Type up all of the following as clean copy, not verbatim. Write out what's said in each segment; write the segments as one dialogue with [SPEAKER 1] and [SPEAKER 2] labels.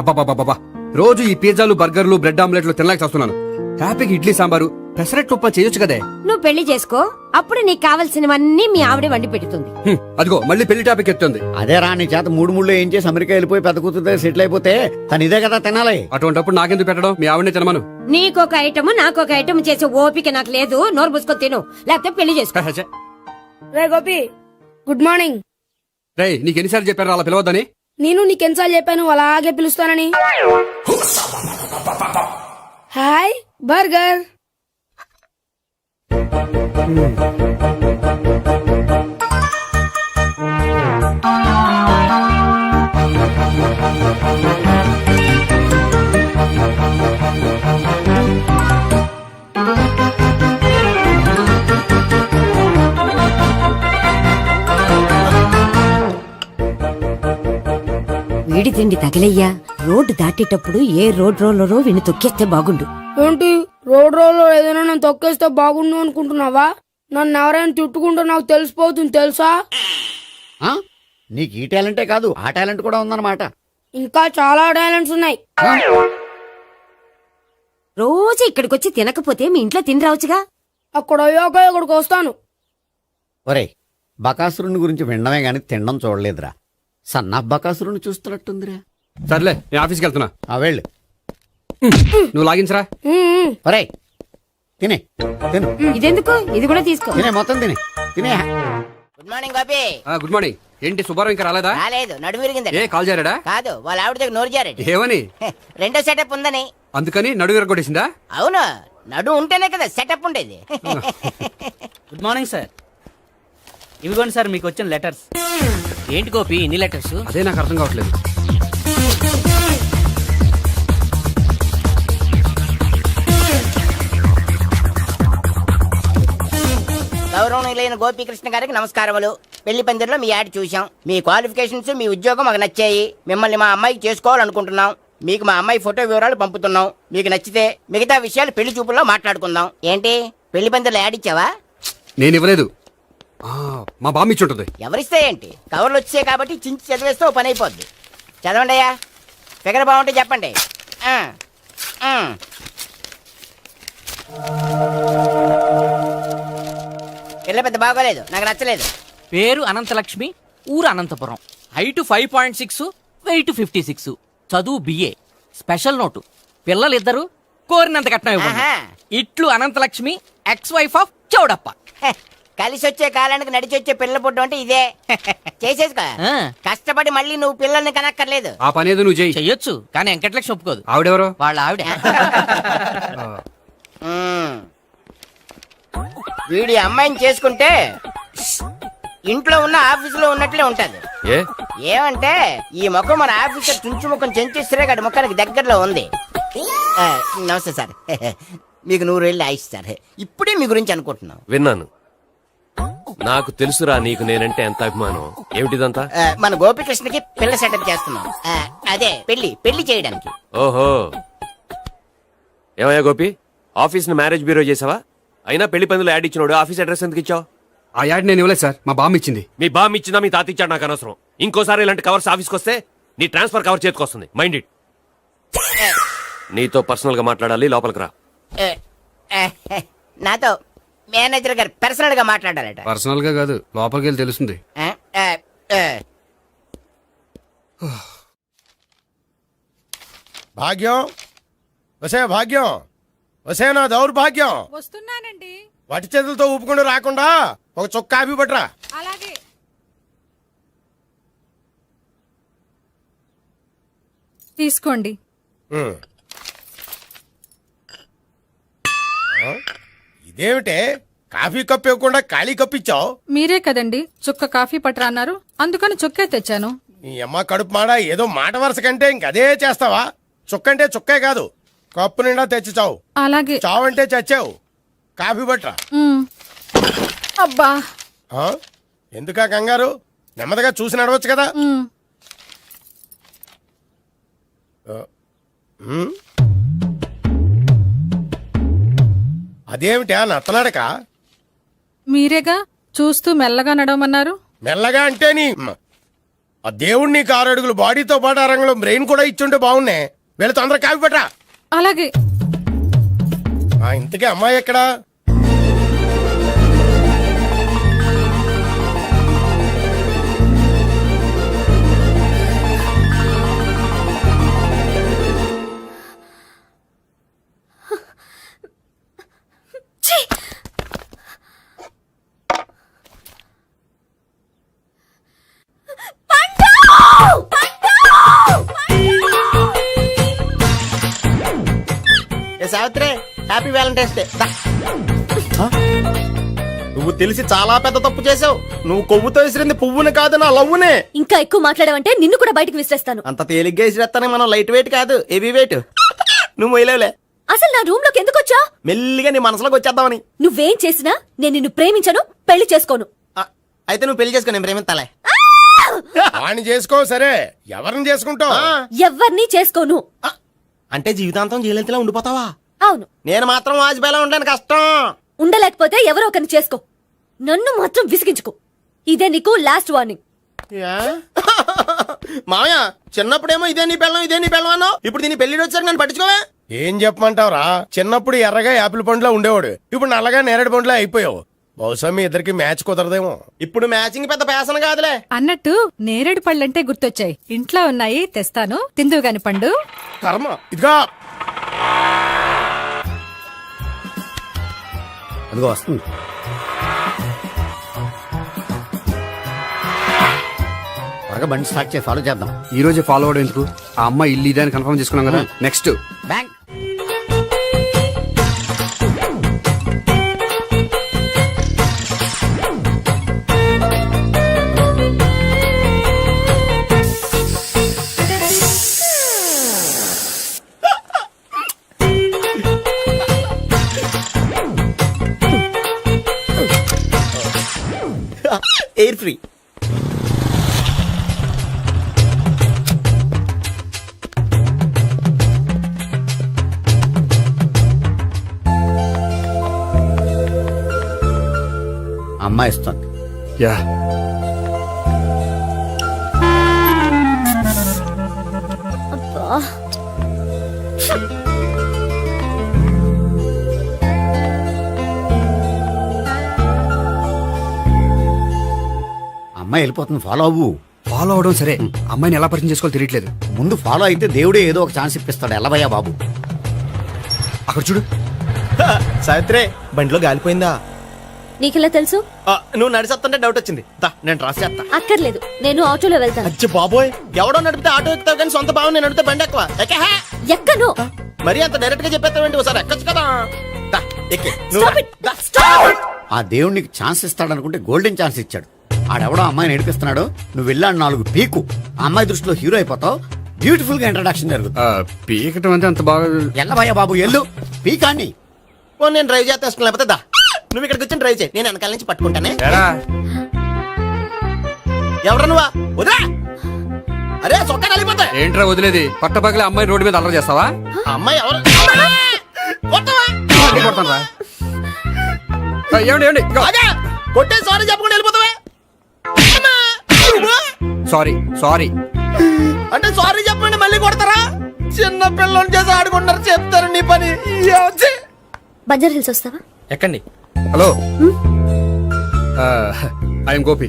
[SPEAKER 1] అబ్బా రోజు ఈ పిజ్జాలు బర్గర్లు బ్రెడ్ ఆమ్లెట్లు తినలేక చేస్తున్నాను. హ్యాపీకి ఇడ్లీ సాంబారు పెసరెట్ ఉప్మా చేయొచ్చు కదే.
[SPEAKER 2] నువ్వు పెళ్లి చేసుకో, అప్పుడు నీకు కావలసినవన్నీ మీ ఆవిడే వండి పెడుతుంది.
[SPEAKER 1] అదిగో మళ్ళీ పెళ్లి టాపిక్ ఎత్తుంది.
[SPEAKER 3] అదే రా నీ చేత మూడు ఏం చేసి అమెరికా వెళ్ళిపోయి పెద్ద కూతురు సెటిల్ అయిపోతే తను ఇదే కదా తినాలి.
[SPEAKER 1] అటువంటిప్పుడు నాకెందుకు పెట్టడం, మీ ఆవిడనే తినమను.
[SPEAKER 2] నీకొక ఐటమ్ నాకొక ఐటమ్ చేసే ఓపిక నాకు లేదు. నోరు పూసుకొని తిను, లేకపోతే పెళ్లి చేసుకో.
[SPEAKER 4] రే గోపి, గుడ్ మార్నింగ్.
[SPEAKER 1] రేయ్, నీకు ఎన్నిసార్లు చెప్పారు అలా పిలవద్దని?
[SPEAKER 4] నేను నీకెన్నిసార్లు చెప్పాను అలాగే పిలుస్తానని. Hi burger.
[SPEAKER 2] వీడి తిండి తగిలయ్యా. రోడ్డు దాటేటప్పుడు ఏ రోడ్ రోలరో విని తొక్కేస్తే బాగుండు.
[SPEAKER 4] ఏంటి రోడ్ రోల్లో ఏదైనా నన్ను తొక్కేస్తే బాగుండు అనుకుంటున్నావా? నన్ను ఎవరైనా తిట్టుకుంటే నాకు తెలిసిపోతుంది తెలుసా?
[SPEAKER 3] ఆ? నీకు ఈ టాలెంటే కాదు ఆ టాలెంట్ కూడా ఉందన్నమాట.
[SPEAKER 4] ఇంకా చాలా టాలెంట్స్ ఉన్నాయి.
[SPEAKER 2] రోజు ఇక్కడికొచ్చి తినకపోతే మీ ఇంట్లో తిని రావచ్చుగా.
[SPEAKER 4] అక్కడ అయ్యాక ఇక్కడికి వస్తాను.
[SPEAKER 3] ఒరే, బకాసురుని గురించి వినడమే గాని తినడం చూడలేదురా. సన్నా బకాసురుని చూస్తున్నట్టుందిరా.
[SPEAKER 1] సర్లే, నేను ఆఫీస్కి వెళ్తున్నా.
[SPEAKER 3] వెళ్ళు.
[SPEAKER 1] నువ్వు లాగించరా.
[SPEAKER 3] ఒరే తినే తిను.
[SPEAKER 2] ఇదెందుకు? ఇది కూడా తీసుకో.
[SPEAKER 3] తినే మొత్తం తినే తినే.
[SPEAKER 5] Good morning Gopi.
[SPEAKER 1] Good morning. ఏంటి సుబ్బారావు ఇంకా రాలేదా?
[SPEAKER 5] రాలేదు, నడుము విరిగింది.
[SPEAKER 1] ఏ కాల్ చేరాడా?
[SPEAKER 5] కాదు, వాళ్ళ ఆవిడ దగ్గర నోరు జారాడు.
[SPEAKER 1] ఏమని?
[SPEAKER 5] రెండో సెటప్ ఉందని.
[SPEAKER 1] అందుకని నడుగు విరగొట్టేసిందా?
[SPEAKER 5] అవును, నడు ఉంటేనే కదా సెటప్ ఉండేది.
[SPEAKER 6] Good morning sir. ఇవిగోండి సార్ మీకు వచ్చిన లెటర్స్. ఏంటి గోపి ఇన్ని లెటర్స్?
[SPEAKER 1] అదే నాకు అర్థం కావట్లేదు.
[SPEAKER 5] గౌరవనీయులైన గోపీకృష్ణ గారికి నమస్కారములు. పెళ్లి పందిరిలో మీ యాడ్ చూసాం. మీ క్వాలిఫికేషన్స్, మీ ఉద్యోగం మాకు నచ్చాయి. మిమ్మల్ని మా అమ్మాయికి చేసుకోవాలనుకుంటున్నాం. మీకు మా అమ్మాయి ఫోటో వివరాలు పంపుతున్నాం. మీకు నచ్చితే మిగతా విషయాలు పెళ్లి చూపుల్లో మాట్లాడుకుందాం. ఏంటి పెళ్లి పందిరిలో యాడ్ ఇచ్చావా?
[SPEAKER 1] నేను ఇవ్వలేదు, మా బామ్మ ఇచ్చి ఉంటుంది.
[SPEAKER 5] ఎవరిస్తే ఏంటి, కవర్లు వచ్చాయి కాబట్టి చించి చదివేస్తే ఓ పని అయిపోద్ది. చదవండి అయ్యా. ఫిగర్ బాగుంటే చెప్పండి. పిల్ల పెద్ద బాగోలేదు, నాకు నచ్చలేదు.
[SPEAKER 6] పేరు అనంతలక్ష్మి, ఊరు అనంతపురం, హైట్ 5.6, వెయిట్ 56, చదువు బిఏ, స్పెషల్ నోటు పిల్లలిద్దరు కోరినంత కట్నం ఇవ్వండి. ఇట్లు Anantalakshmi, ex wife of Chowdappa.
[SPEAKER 5] కలిసి వచ్చే కాలానికి నడిచి వచ్చే పిల్ల పుట్టం అంటే ఇదే. చేసేసుకో. కష్టపడి మళ్ళీ నువ్వు పిల్లల్ని కనక్కర్లేదు.
[SPEAKER 1] ఆ పని ఏదో నువ్వు చేయి.
[SPEAKER 6] చెయ్యొచ్చు, కానీ వెంకటలక్ష్మి ఒప్పుకోదు.
[SPEAKER 1] ఆవిడెవరో?
[SPEAKER 6] వాళ్ళ ఆవిడ.
[SPEAKER 5] వీడి అమ్మాయిని చేసుకుంటే ఇంట్లో ఉన్న ఆఫీసులో ఉన్నట్లే ఉంటది. ఏమంటే ఈ ముఖం మన ఆఫీసర్ చుంచు ముఖం చెంచేశ్వరే గారి ముఖానికి దగ్గరలో ఉంది. నమస్తే సార్. మీకు 100 ఏళ్ళు ఆయుష్ సార్. ఇప్పుడే మీ గురించి అనుకుంటున్నాం.
[SPEAKER 7] విన్నాను. నాకు తెలుసురా నీకు నేనంటే ఎంత అభిమానం. ఏమిటిదంతా?
[SPEAKER 5] మన గోపికృష్ణకి పిల్ల సెటప్ చేస్తున్నాం. అదే పెళ్లి చేయడానికి.
[SPEAKER 7] ఓహో, ఏమయ్యా గోపి, ఆఫీస్ ని మ్యారేజ్ బ్యూరో చేసావా? అయినా పెళ్లి పందులు యాడ్ ఇచ్చినోడు ఆఫీస్ అడ్రస్ ఎందుకు ఇచ్చావు?
[SPEAKER 1] ఆ యాడ్ నేను ఇవ్వలేదు సార్, మా బామ్మ ఇచ్చింది.
[SPEAKER 7] మీ బామ్ ఇచ్చిందా మీ తాత ఇచ్చాడు నాకు అనవసరం. ఇంకోసారి ఇలాంటి కవర్స్ ఆఫీస్కి వస్తే నీ ట్రాన్స్ఫర్ కవర్ చేతికి వస్తుంది. Mind it. నీతో పర్సనల్ గా మాట్లాడాలి, లోపలికి రా.
[SPEAKER 5] నాతో మేనేజర్ గారు పర్సనల్ గా మాట్లాడాలట.
[SPEAKER 1] పర్సనల్ గా కాదు, లోపలికి వెళ్ళి తెలుస్తుంది.
[SPEAKER 8] భాగ్యం, వసే భాగ్యం, వసే నా దౌర్భాగ్యం.
[SPEAKER 4] వస్తున్నానండి.
[SPEAKER 8] వటి చేతులతో ఊపుకుండా రాకుండా ఒక చుక్క కాఫీ పట్టరా.
[SPEAKER 4] అలాగే. తీసుకోండి.
[SPEAKER 8] ఇదేమిటే కాఫీ కప్ ఇవ్వకుండా ఖాళీ కప్ ఇచ్చావు?
[SPEAKER 4] మీరే కదండి చుక్క కాఫీ పట్టరా అన్నారు, అందుకని చుక్కే తెచ్చాను.
[SPEAKER 8] నీ అమ్మ కడుపు మాడ, ఏదో మాట వరుస కంటే ఇంకదే చేస్తావా? చుక్కంటే చుక్కే కాదు, కప్పు నిండా తెచ్చి చావు.
[SPEAKER 4] అలాగే.
[SPEAKER 8] చావంటే చచ్చావు. కాఫీ పట్టరా.
[SPEAKER 4] అబ్బా,
[SPEAKER 8] ఎందుకా కంగారు? నెమ్మదిగా చూసి నడవచ్చు కదా. అదేమిటా నత్తనాడక?
[SPEAKER 4] మీరేగా చూస్తూ మెల్లగా నడవమన్నారు.
[SPEAKER 8] మెల్లగా అంటే నీ ఆ దేవుడు నీకు 6 అడుగులు బాడీతో పాటు ఆ రంగంలో బ్రెయిన్ కూడా ఇచ్చుంటే బాగున్నాయి. వీళ్ళ తొందర కాపీ పట్టరా.
[SPEAKER 2] అలాగే.
[SPEAKER 8] ఇంతకీ అమ్మాయి ఎక్కడా?
[SPEAKER 5] Savitri, happy Valentine's day.
[SPEAKER 9] నువ్వు తెలిసి చాలా పెద్ద తప్పు చేసావు. నువ్వు కొవ్వుతో విసిరింది పువ్వుని కాదు, నా లవ్వునే.
[SPEAKER 2] ఇంకా ఎక్కువ మాట్లాడవంటే నిన్ను కూడా బయటికి విసిరేస్తాను.
[SPEAKER 9] అంత తేలిగ్గా విసిరేస్తానే మనం లైట్ వెయిట్ కాదు, హెవీ వెయిట్. నువ్వు మొయ్యలేవులే.
[SPEAKER 2] అసలు నా రూమ్ లోకి ఎందుకు వచ్చా?
[SPEAKER 9] మెల్లిగా నీ మనసులోకి వచ్చేద్దామని.
[SPEAKER 2] నువ్వేం చేసినా నేను నిన్ను ప్రేమించను, పెళ్లి చేసుకోను.
[SPEAKER 9] అయితే నువ్వు పెళ్లి చేసుకో, నేను ప్రేమిస్తాలే.
[SPEAKER 8] వాణ్ణి చేసుకో సరే, ఎవరిని చేసుకుంటావు?
[SPEAKER 2] ఎవ్వరినీ చేసుకోను.
[SPEAKER 9] అంటే జీవితాంతం జైలెంతలా ఉండిపోతావా?
[SPEAKER 2] అవును.
[SPEAKER 9] నేను మాత్రం వాజ్పేయిలా ఉండడానికి కష్టం.
[SPEAKER 2] ఉండలేకపోతే ఎవరో ఒకరిని చేసుకో, నన్ను మాత్రం విసిగించుకో. ఇదే నీకు లాస్ట్ వార్నింగ్.
[SPEAKER 9] మామయ్య, చిన్నప్పుడేమో ఇదే నీ పెళ్ళం అన్నావు. ఇప్పుడు దీని పెళ్లి వచ్చాక నన్ను పట్టించుకోవా?
[SPEAKER 8] ఏం చెప్పమంటావురా? చిన్నప్పుడు ఎర్రగా యాపిల్ పండులో ఉండేవాడు, ఇప్పుడు నల్లగా నేరేడు పండులో అయిపోయావు. బహుశా మీ ఇద్దరికి మ్యాచ్ కుదరదేమో.
[SPEAKER 9] ఇప్పుడు మ్యాచింగ్ పెద్ద పేసన కాదులే.
[SPEAKER 10] అన్నట్టు నేరేడు పళ్ళంటే గుర్తొచ్చాయి. ఇంట్లో ఉన్నాయి, తెస్తాను, తిందువు గాని పండు.
[SPEAKER 9] కర్మ.
[SPEAKER 8] ఇదిగా
[SPEAKER 3] అదిగో వస్తుంది. త్వరగా బండి స్టార్ట్ చేసి ఫాలో చేద్దాం.
[SPEAKER 1] ఈ రోజే ఫాలో అవడం ఎందుకు? ఆ అమ్మాయి ఇల్లు ఇదే అని కన్ఫర్మ్ చేసుకున్నాం కదా. Next
[SPEAKER 3] bank.
[SPEAKER 9] Air free.
[SPEAKER 3] అమ్మాయి ఇస్తుంది.
[SPEAKER 1] యా
[SPEAKER 3] అమ్మాయి వెళ్ళిపోతుంది, ఫాలో అవ్వు.
[SPEAKER 1] ఫాలో అవడం సరే, అమ్మాయిని ఎలా పరిచయం చేసుకోవాలో తెలియట్లేదు.
[SPEAKER 3] ముందు ఫాలో అయితే దేవుడే ఏదో ఒక ఛాన్స్ ఇప్పిస్తాడు. ఎల్లవయ్యా బాబు.
[SPEAKER 1] అక్కడ చూడు.
[SPEAKER 9] సావిత్రి, బండిలో గాలిపోయిందా?
[SPEAKER 2] నీకెలా తెలుసు?
[SPEAKER 9] నువ్వు నడిచేస్తుంటే డౌట్ వచ్చింది. నేను ట్రాస్ చేస్తా.
[SPEAKER 2] అక్కర్లేదు, నేను ఆటోలో వెళ్తాను.
[SPEAKER 9] అచ్చి బాబోయ్, ఎవడో నడిపితే ఆటో ఎక్కుతావు కానీ సొంత భావం నేను నడిపితే బండి ఎక్కువ.
[SPEAKER 2] ఎక్కను.
[SPEAKER 9] మరి అంత డైరెక్ట్ గా చెప్పేస్తావేంటి? ఒకసారి ఎక్కొచ్చు కదా. దా, ఎక్కి. నువ్వు
[SPEAKER 2] Stop
[SPEAKER 9] రా.
[SPEAKER 2] it.
[SPEAKER 9] దా.
[SPEAKER 2] Stop it.
[SPEAKER 3] ఆ దేవుడు నీకు ఛాన్స్ ఇస్తాడనుకుంటే గోల్డెన్ ఛాన్స్ ఇచ్చాడు. ఆడెవడో అమ్మాయిని ఏడిపిస్తున్నాడు, నువ్వు వెళ్ళాడు 4 పీకు. ఆ అమ్మాయి దృష్టిలో హీరో అయిపోతావు. బ్యూటిఫుల్ గా ఇంట్రడక్షన్ జరుగుతుంది.
[SPEAKER 1] పీకటం అంటే అంత బాగా.
[SPEAKER 3] ఎల్లవయ్యా బాబు, ఎల్లు పీకాన్ని.
[SPEAKER 9] ఓ, నేను డ్రైవ్ చేస్తాను. లేకపోతే దా, నువ్వు ఇక్కడికి వచ్చి డ్రైవ్ చేయి, నేను వెనకాల నుంచి పట్టుకుంటానే.
[SPEAKER 1] ఎరా
[SPEAKER 9] ఎవరు నువ్వా? వదిలా. అరే చొక్కా కలిపోతా.
[SPEAKER 1] ఏంట్రా వదిలేది? పట్టపగలే అమ్మాయి రోడ్డు మీద అల్లరి చేస్తావా?
[SPEAKER 9] అమ్మాయి ఎవరు? కొట్టవా?
[SPEAKER 1] కొడతాను రా. ఏమండి ఏమండి
[SPEAKER 9] అదే, కొట్టే సారీ చెప్పకుండా వెళ్ళిపోతావా?
[SPEAKER 1] Sorry sorry.
[SPEAKER 9] అంటే సారీ చెప్పండి మళ్ళీ కొడతారా? చిన్న పిల్లలు చేసి ఆడుకుంటారు, చెప్తారు నీ పని.
[SPEAKER 2] బంజారా హిల్స్ వస్తావా?
[SPEAKER 6] ఎక్కండి.
[SPEAKER 1] Hello, I'm Gopi.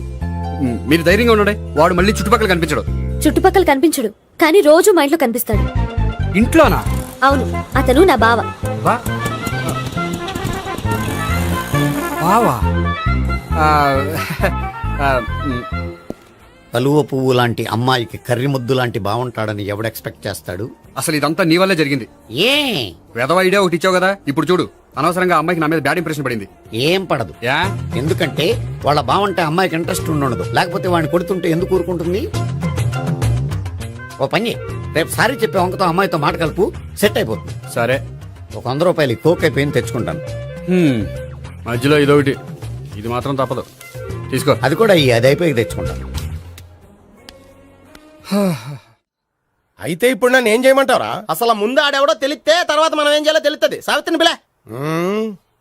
[SPEAKER 1] మీరు ధైర్యంగా ఉండండి. వాడు మళ్ళీ చుట్టుపక్కల కనిపించడు.
[SPEAKER 2] చుట్టుపక్కల కనిపించడు, కానీ రోజు మా ఇంట్లో కనిపిస్తాడు.
[SPEAKER 1] ఇంట్లోనా?
[SPEAKER 2] అవును, అతను నా బావ.
[SPEAKER 1] వా బావా.
[SPEAKER 3] కలువ పువ్వు లాంటి అమ్మాయికి కర్రి ముద్దు లాంటి బాగుంటాడని ఎవడు ఎక్స్పెక్ట్ చేస్తాడు?
[SPEAKER 1] అసలు ఇదంతా నీ వల్లే జరిగింది.
[SPEAKER 3] ఏ
[SPEAKER 1] వెధవ ఐడియా ఒకటి ఇచ్చావు కదా, ఇప్పుడు చూడు. అనవసరంగా అమ్మాయికి నా మీద బ్యాడ్ ఇంప్రెషన్ పడింది.
[SPEAKER 3] ఏం పడదు.
[SPEAKER 1] యా,
[SPEAKER 3] ఎందుకంటే వాళ్ళ బాగుంటే అమ్మాయికి ఇంట్రెస్ట్ ఉండదు. లేకపోతే వాడిని కొడుతుంటే ఎందుకు ఊరుకుంటుంది? ఓ పని, రేపు సారీ చెప్పే వంకతో అమ్మాయితో మాట కలుపు, సెట్ అయిపోతుంది.
[SPEAKER 1] సరే.
[SPEAKER 3] ఒక 100 రూపాయలు కోక్ అయిపోయింది, తెచ్చుకుంటాను.
[SPEAKER 1] మధ్యలో ఇదొకటి, ఇది మాత్రం తప్పదు. తీసుకో.
[SPEAKER 3] అది కూడా అది అయిపోయి తెచ్చుకుంటాను.
[SPEAKER 8] అయితే ఇప్పుడు నన్ను ఏం చేయమంటావురా?
[SPEAKER 9] అసలు ముందు ఆడెవడో తెలిస్తే తర్వాత మనం ఏం చేయాలో తెలుస్తుంది. సావిత్రిని బిలే.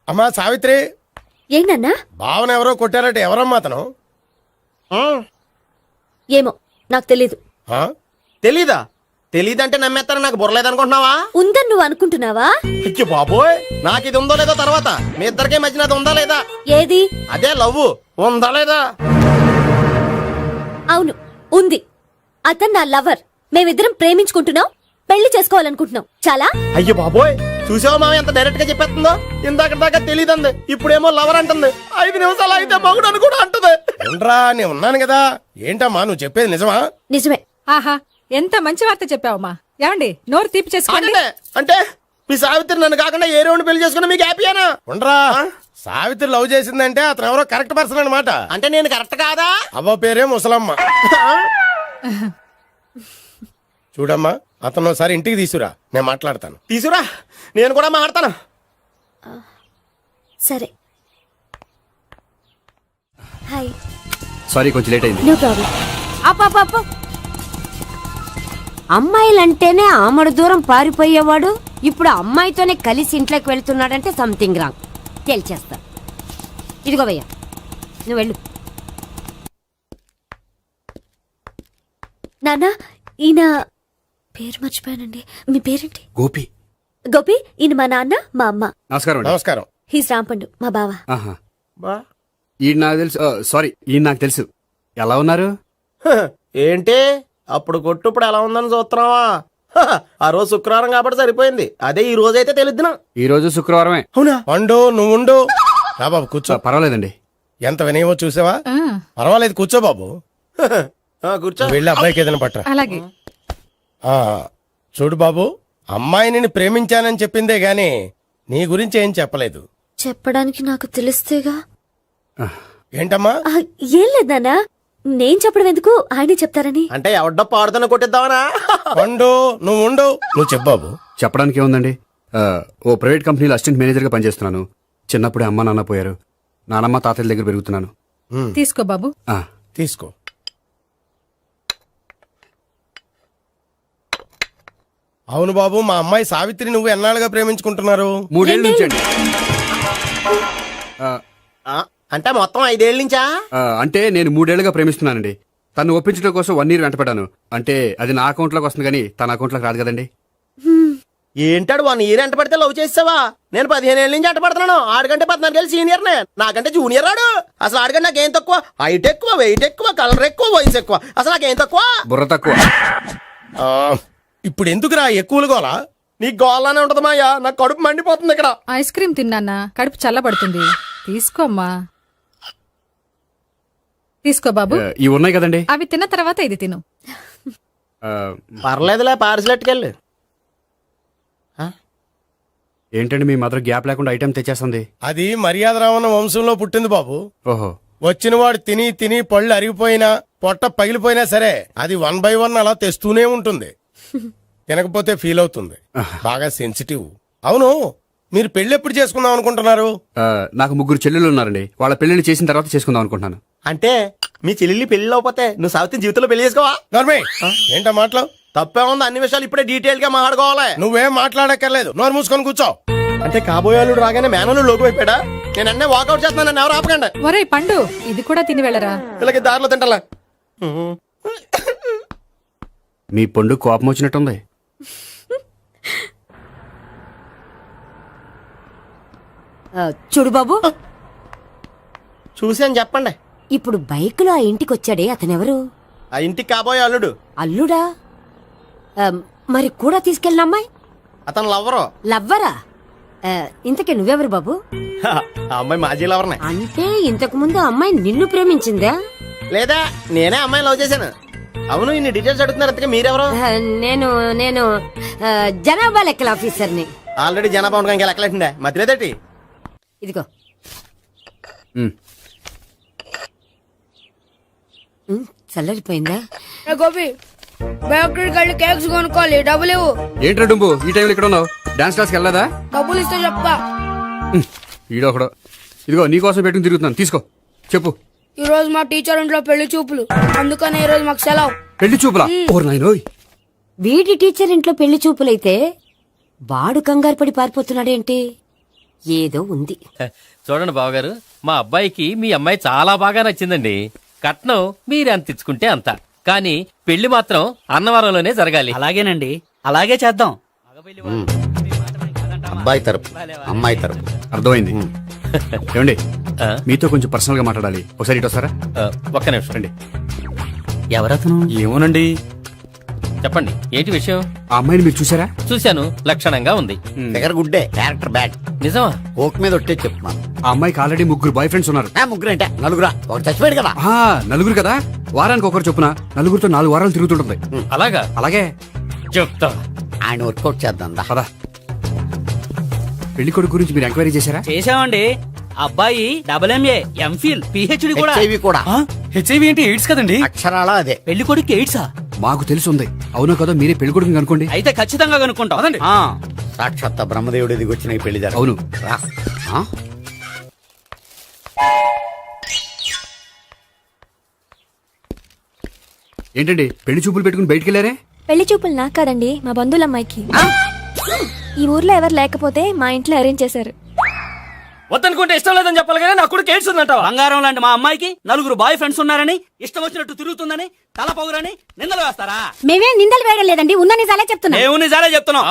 [SPEAKER 8] అమ్మా సావిత్రి,
[SPEAKER 2] ఏంటన్నా?
[SPEAKER 8] భావన ఎవరో కొట్టారట, ఎవరమ్మా అతను?
[SPEAKER 2] ఏమో, నాకు తెలీదు.
[SPEAKER 8] ఆ?
[SPEAKER 9] తెలీదా? తెలీదంటే నమ్మేస్తారని నాకు బుర్రలేదనుకుంటున్నావా?
[SPEAKER 2] ఉందని నువ్వు అనుకుంటున్నావా?
[SPEAKER 9] అయ్యో బాబోయ్, నాకు ఇది ఉందో లేదో తర్వాత మీ ఇద్దరికే మధ్యన అది ఉందా లేదా?
[SPEAKER 2] ఏది?
[SPEAKER 9] అదే లవ్ ఉందా లేదా?
[SPEAKER 2] అవును, ఉంది. అతను నా లవర్. మేమిద్దరం ప్రేమించుకుంటున్నాం, పెళ్లి చేసుకోవాలనుకుంటున్నాం. చాలా.
[SPEAKER 9] అయ్యో బాబోయ్, చూసావా మామ ఎంత డైరెక్ట్ గా చెప్పేస్తుందో? ఇందాక దాకా తెలియదండి, ఇప్పుడేమో లవర్ అంటుంది. 5 నిమిషాలు అయితే మగుడు అని కూడా అంటుంది.
[SPEAKER 8] ఏంట్రా నేను ఉన్నాను కదా. ఏంటమ్మా నువ్వు చెప్పేది నిజమా?
[SPEAKER 2] నిజమే.
[SPEAKER 10] ఆహా ఎంత మంచి వార్త చెప్పావమ్మా. ఏమండి నోరు తీపి చేసుకోండి.
[SPEAKER 9] అంటే మీ సావిత్రి నన్ను కాకుండా ఏ రౌండ్ పెళ్లి చేసుకున్నా మీకు హ్యాపీయేనా?
[SPEAKER 8] ఉండరా, సావిత్రి లవ్ చేసిందంటే అతను ఎవరో కరెక్ట్ పర్సన్ అనమాట.
[SPEAKER 9] అంటే నేను కరెక్ట్ కాదా?
[SPEAKER 8] అవ్వ పేరే ముసలమ్మ. చూడమ్మా, అతను ఒకసారి ఇంటికి తీసుకురా, నేను మాట్లాడతాను.
[SPEAKER 9] తీసురా, నేను కూడా మాట్లాడతాను.
[SPEAKER 2] సరే. హాయ్.
[SPEAKER 1] సారీ కొంచెం లేట్ అయింది.
[SPEAKER 2] No problem.
[SPEAKER 11] అప్ప అమ్మాయిలంటేనే ఆమడు దూరం పారిపోయేవాడు ఇప్పుడు అమ్మాయితోనే కలిసి ఇంట్లోకి వెళ్తున్నాడంటే సంథింగ్ రాంగ్ తేల్చేస్తా. ఇదిగో భయ్యా, నువ్వు వెళ్ళు.
[SPEAKER 2] నాన్న, ఈయన పేరు మర్చిపోయానండి. మీ పేరేంటి?
[SPEAKER 1] గోపి.
[SPEAKER 2] గోపి. ఈయన మా నాన్న, మా అమ్మ.
[SPEAKER 1] నమస్కారం అండి.
[SPEAKER 8] నమస్కారం.
[SPEAKER 2] హీస్ రాంపండు, మా బావ.
[SPEAKER 1] ఆహా. ఈయన నాకు తెలుసు. సారీ, ఈయన నాకు తెలుసు. ఎలా ఉన్నారు?
[SPEAKER 9] ఏంటి అప్పుడు కొట్టు ఇప్పుడు ఎలా ఉందని చూస్తున్నావా? ఆ రోజు శుక్రవారం కాబట్టి సరిపోయింది. అదే ఈ రోజు అయితే తెలిద్దునా.
[SPEAKER 1] ఈ రోజు శుక్రవారమే.
[SPEAKER 9] అవునా?
[SPEAKER 8] పండు నువ్వు ఉండు. రా బాబు కూర్చో.
[SPEAKER 1] పర్వాలేదండి.
[SPEAKER 8] ఎంత వినయమో చూసావా?
[SPEAKER 10] ఆ,
[SPEAKER 8] పర్వాలేదు, కూర్చో బాబు.
[SPEAKER 9] కూర్చో.
[SPEAKER 8] నువ్వు వెళ్ళి అబ్బాయికి ఏదైనా పట్టరా.
[SPEAKER 10] అలాగే.
[SPEAKER 8] ఆ, చూడు బాబు, అమ్మాయి నిన్ను ప్రేమించానని చెప్పిందే గాని నీ గురించి ఏం చెప్పలేదు.
[SPEAKER 2] చెప్పడానికి నాకు తెలిస్తేగా.
[SPEAKER 8] ఏంటమ్మా?
[SPEAKER 2] ఆ, ఏం లేదు నాన్న, నేను చెప్పడం ఎందుకు, ఆయనే చెప్తారని.
[SPEAKER 9] అంటే ఎవడ్డో పాడుతున్నా కొట్టిద్దామనా?
[SPEAKER 8] పండు నువ్వు ఉండు. నువ్వు చెప్పు బాబు.
[SPEAKER 1] చెప్పడానికి ఏముందండి, ఓ ప్రైవేట్ కంపెనీలో అసిస్టెంట్ మేనేజర్గా పనిచేస్తున్నాను. చిన్నప్పుడే అమ్మ నాన్న పోయారు. నానమ్మ తాతయ్య దగ్గర పెరుగుతున్నాను.
[SPEAKER 10] తీసుకో బాబు.
[SPEAKER 1] ఆ,
[SPEAKER 8] తీసుకో. అవును బాబు, మా అమ్మాయి సావిత్రి నువ్వు ఎన్నాళ్ళుగా ప్రేమించుకుంటున్నారు?
[SPEAKER 1] 3 ఏళ్ళ నుంచి అండి.
[SPEAKER 9] అంటే మొత్తం 5 ఏళ్ళ నుంచా?
[SPEAKER 1] అంటే నేను 3 ఏళ్ళుగా ప్రేమిస్తున్నానండి. తను ఒప్పించడం కోసం 1 year వెంటపడ్డాను. అంటే అది నా అకౌంట్లోకి వస్తుంది కానీ తన అకౌంట్లోకి రాదు కదండి.
[SPEAKER 9] ఏంటాడు 1 year ఎంట పడితే లవ్ చేసావా? నేను 15 ఏళ్ళ నుంచి ఎంట పడుతున్నాను. ఆడికంటే 14 ఏళ్ళు సీనియర్ నే, నాకంటే జూనియర్ ఆడు. అసలు ఆడికంటే నాకేం తక్కువ? హైట్ ఎక్కువ, వెయిట్ ఎక్కువ, కలర్ ఎక్కువ, వయసు ఎక్కువ. అసలు నాకేం తక్కువ?
[SPEAKER 1] బుర్ర తక్కువ.
[SPEAKER 8] ఆ, ఇప్పుడు ఎందుకురా ఎక్కువలు గోలా?
[SPEAKER 9] నీకు గోళ్ళనే ఉంటది మాయా, నాకు కడుపు మండిపోతుంది ఇక్కడ.
[SPEAKER 10] ఐస్ క్రీమ్ తిన్నానా, కడుపు చల్లబడుతుంది. తీసుకోమ్మా. తీసుకో బాబు.
[SPEAKER 1] ఇవి ఉన్నాయి కదండి.
[SPEAKER 10] అవి తిన్న తర్వాత ఇది తిను.
[SPEAKER 9] పర్లేదులే, పార్సిలెట్కెళ్ళి.
[SPEAKER 1] ఏంటండి మీ మదర్ గ్యాప్ లేకుండా ఐటెం తెచ్చేస్తుంది?
[SPEAKER 8] అది మర్యాద రావణ వంశంలో పుట్టింది బాబు.
[SPEAKER 1] ఓహో.
[SPEAKER 8] వచ్చిన వాడు తిని తిని పళ్ళు అరిగిపోయినా పొట్ట పగిలిపోయినా సరే అది 1 by 1 అలా తెస్తూనే ఉంటుంది. తినకపోతే ఫీల్ అవుతుంది. బాగా సెన్సిటివ్. అవును, మీరు పెళ్లి ఎప్పుడు చేసుకుందాం అనుకుంటున్నారు?
[SPEAKER 1] నాకు 3 చెల్లెలు ఉన్నారండి. వాళ్ళ పెళ్లిని చేసిన తర్వాత చేసుకుందాం అనుకుంటున్నాను.
[SPEAKER 9] అంటే మీ చెల్లెల్ని పెళ్లి అవ్వకపోతే నువ్వు సావిత్రి జీవితంలో పెళ్లి చేసుకోవా?
[SPEAKER 8] నోర్మే, ఏంటో మాటలు?
[SPEAKER 9] తప్పే ఉంది, అన్ని విషయాలు ఇప్పుడే డీటెయిల్ గా మాట్లాడుకోవాలి.
[SPEAKER 8] నువ్వేం మాట్లాడక్కర్లేదు, నోరు మూసుకొని కూర్చో.
[SPEAKER 9] అంటే కాబోయేవాళ్ళు రాగానే మేనలు లోకి అయిపోయాడా? నేను అన్నీ వాకౌట్ చేస్తున్నాను, నన్ను ఎవరు ఆపకండి.
[SPEAKER 10] ఒరేయ్ పండు, ఇది కూడా తిని వెళ్ళరా.
[SPEAKER 9] వీళ్ళకి దారిలో తింటాలా?
[SPEAKER 1] మీ పండు కోపం వచ్చినట్టుంది.
[SPEAKER 11] చూడు బాబు,
[SPEAKER 9] చూసి అని చెప్పండి.
[SPEAKER 11] ఇప్పుడు బైక్ లో ఆ ఇంటికి వచ్చాడే అతనెవరు?
[SPEAKER 9] ఆ ఇంటికి కాబోయే అల్లుడు.
[SPEAKER 11] అల్లుడా? మరి కూడా తీసుకెళ్ళిన అమ్మాయి
[SPEAKER 9] అతను లవ్వరు.
[SPEAKER 11] లవ్వరా? ఇంతకీ నువ్వెవరు బాబు?
[SPEAKER 9] ఆ అమ్మాయి మాజీ లవర్నే.
[SPEAKER 11] అంటే ఇంతకు ముందు అమ్మాయి నిన్ను ప్రేమించిందా?
[SPEAKER 9] లేదా నేనే అమ్మాయి లవ్ చేశాను. అవును, ఇన్ని డీటెయిల్స్ అడుగుతున్నారు. అంతగా మీరెవరు?
[SPEAKER 11] నేను నేను జనాభా లెక్కల ఆఫీసర్ని.
[SPEAKER 9] ఆల్రెడీ జనాభా ఉండగా ఇంకా లెక్కలేటండే మధ్యలేదేటి.
[SPEAKER 11] ఇదిగో. చల్లరిపోయిందా?
[SPEAKER 4] గోపి, బయోక్రిటిక్ వెళ్ళి కేక్స్ కొనుక్కోవాలి, డబ్బులు ఇవ్వు.
[SPEAKER 1] ఏంట్రా డుంబు ఈ టైంలో ఇక్కడ ఉన్నావు? డాన్స్ క్లాస్కి వెళ్ళదా?
[SPEAKER 4] డబ్బులు ఇస్తే చెప్తా.
[SPEAKER 1] ఈడొకడు. ఇదిగో నీకోసం పెట్టుకుని తిరుగుతున్నాను, తీసుకో. చెప్పు.
[SPEAKER 4] ఈ రోజు మా టీచర్ ఇంట్లో పెళ్లి చూపులు, అందుకని ఈ రోజు మాకు సెలవు.
[SPEAKER 1] పెళ్లి చూపులా? ఓర్ నాయనోయ్.
[SPEAKER 11] వీడి టీచర్ ఇంట్లో పెళ్లి చూపులైతే వాడు కంగారు పడి పారిపోతున్నాడేంటి? ఏదో ఉంది.
[SPEAKER 6] చూడండి బావగారు, మా అబ్బాయికి మీ అమ్మాయి చాలా బాగా నచ్చిందండి. కట్నం మీరు ఎంత ఇచ్చుకుంటే అంత. కానీ పెళ్లి మాత్రం అన్నవరంలోనే జరగాలి.
[SPEAKER 12] అలాగేనండి, అలాగే చేద్దాం.
[SPEAKER 3] అబ్బాయి తరపు అమ్మాయి తరపు.
[SPEAKER 1] అర్థమైంది. ఏమండి
[SPEAKER 6] ఆ?
[SPEAKER 1] మీతో కొంచెం పర్సనల్ గా మాట్లాడాలి. ఒకసారి ఇటు వస్తారా?
[SPEAKER 6] ఒక్క నిమిషం రండి.
[SPEAKER 12] ఎవరతను?
[SPEAKER 1] ఏమోనండి.
[SPEAKER 6] చెప్పండి, ఏంటి విషయం?
[SPEAKER 1] ఆ అమ్మాయిని మీరు చూసారా?
[SPEAKER 6] చూశాను, లక్షణంగా ఉంది.
[SPEAKER 3] దగ్గర గుడ్డే, క్యారెక్టర్ బ్యాడ్.
[SPEAKER 6] నిజమా?
[SPEAKER 3] ఓక్ మీద ఒట్టే చెప్తున్నాను.
[SPEAKER 1] ఆ అమ్మాయికి ఆల్రెడీ 3 బాయ్ ఫ్రెండ్స్ ఉన్నారు.
[SPEAKER 3] ముగ్గురు అంటే నలుగురా, ఒకటి చచ్చిపోయాడు కదా.
[SPEAKER 1] ఆ, నలుగురు కదా, వారానికి ఒకరు చొప్పున నలుగురితో 4 వారాలు తిరుగుతుంటుంది.
[SPEAKER 6] అలాగా?
[SPEAKER 1] అలాగే.
[SPEAKER 6] చెప్తా.
[SPEAKER 3] ఆయన వర్కౌట్ చేద్దాం దా.
[SPEAKER 1] పదా. పెళ్లి కొడుకు గురించి మీరు ఎంక్వైరీ చేశారా?
[SPEAKER 12] చేశామండి. అబ్బాయి MA, MPhil, PhD కూడా.
[SPEAKER 3] HIV కూడా.
[SPEAKER 12] HIV ఏంటి? ఎయిడ్స్ కదండి.
[SPEAKER 3] అక్షరాలా అదే.
[SPEAKER 12] పెళ్లి కొడుకు ఎయిడ్సా?
[SPEAKER 1] మాకు తెలిసి ఉంది. అవునో కదా, మీరే పెళ్లి కొడుకుని అనుకోండి.
[SPEAKER 12] అయితే ఖచ్చితంగా కనుక్కుంటాం.
[SPEAKER 3] సాక్షాత్ బ్రహ్మదేవుడి దిగి వచ్చిన ఈ పెళ్లి జరగదు.
[SPEAKER 1] అవును.
[SPEAKER 3] రా. ఆ?
[SPEAKER 1] ఏంటండి పెళ్లి చూపులు పెట్టుకుని బయటికి వెళ్ళారే?
[SPEAKER 2] పెళ్లి చూపులు నాకు కాదండి, మా బంధువుల అమ్మాయికి. ఈ ఊర్లో ఎవరు లేకపోతే మా ఇంట్లో అరేంజ్ చేశారు.
[SPEAKER 12] వద్దనుకుంటే ఇష్టం లేదని చెప్పాలి కానీ నా కొడుకు ఎయిడ్స్ ఉందంటావా? బంగారం లాంటి మా అమ్మాయికి 4 బాయ్ ఫ్రెండ్స్ ఉన్నారని, ఇష్టం వచ్చినట్టు తిరుగుతుందని, తల పౌరని నిందలు వేస్తారా?
[SPEAKER 11] మేమేం నిందలు వేయడం లేదండి, ఉన్న నిజాలే చెప్తున్నా.
[SPEAKER 12] మేము నిజాలే చెప్తున్నాం.